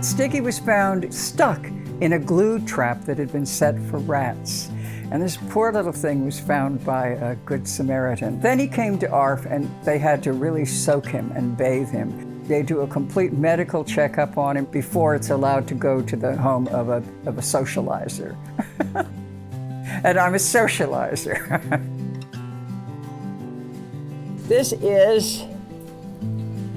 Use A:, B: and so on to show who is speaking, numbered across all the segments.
A: Sticky was found stuck in a glue trap that had been set for rats. And this poor little thing was found by a good Samaritan. Then he came to ARF and they had to really soak him and bathe him. They do a complete medical checkup on him before it's allowed to go to the home of a socializer. And I'm a socializer. This is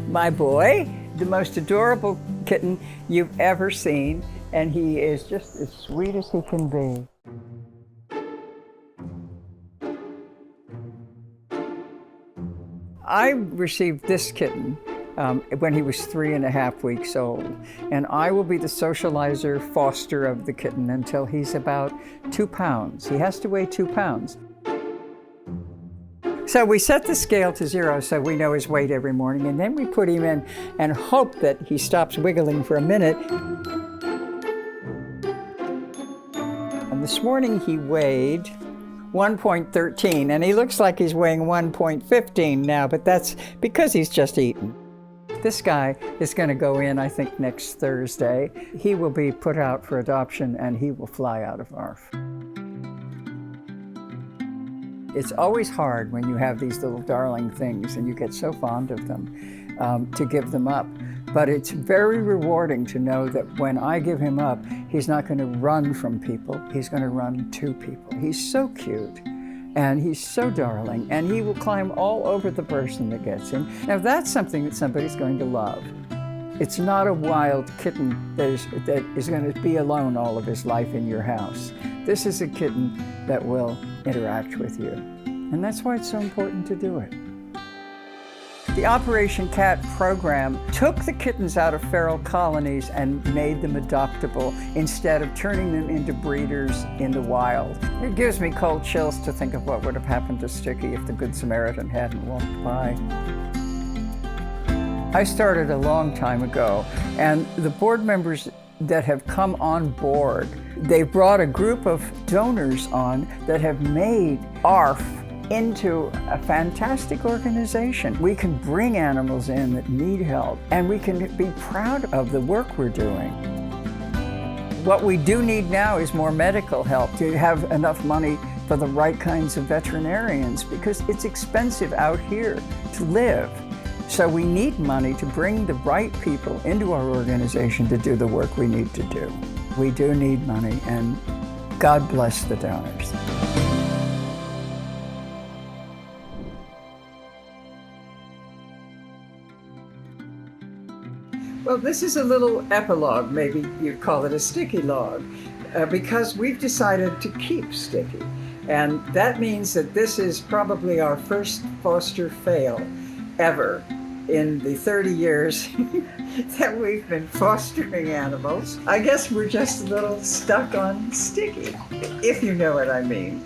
A: my boy, the most adorable kitten you've ever seen, and he is just as sweet as he can be. I received this kitten when he was 3.5 weeks old, and I will be the socializer foster of the kitten until he's about 2 pounds. He has to weigh 2 pounds. So we set the scale to 0 so we know his weight every morning, and then we put him in and hope that he stops wiggling for a minute. And this morning he weighed 1.13, and he looks like he's weighing 1.15 now, but that's because he's just eaten. This guy is going to go in, I think, next Thursday. He will be put out for adoption, and he will fly out of ARF. It's always hard when you have these little darling things and you get so fond of them to give them up. But it's very rewarding to know that when I give him up, he's not going to run from people, he's going to run to people. He's so cute, and he's so darling, and he will climb all over the person that gets him. Now that's something that somebody's going to love. It's not a wild kitten that is going to be alone all of his life in your house. This is a kitten that will interact with you, and that's why it's so important to do it. The Operation Cat program took the kittens out of feral colonies and made them adoptable instead of turning them into breeders in the wild. It gives me cold chills to think of what would have happened to Sticky if the Good Samaritan hadn't walked by. I started a long time ago, and the board members that have come on board, they brought a group of donors on that have made ARF into a fantastic organization. We can bring animals in that need help, and we can be proud of the work we're doing. What we do need now is more medical help, to have enough money for the right kinds of veterinarians, because it's expensive out here to live. So we need money to bring the right people into our organization to do the work we need to do. We do need money, and God bless the donors. Well, this is a little epilogue, maybe you'd call it a Sticky log, because we've decided to keep Sticky. And that means that this is probably our first foster fail ever in the 30 years that we've been fostering animals. I guess we're just a little stuck on Sticky, if you know what I mean.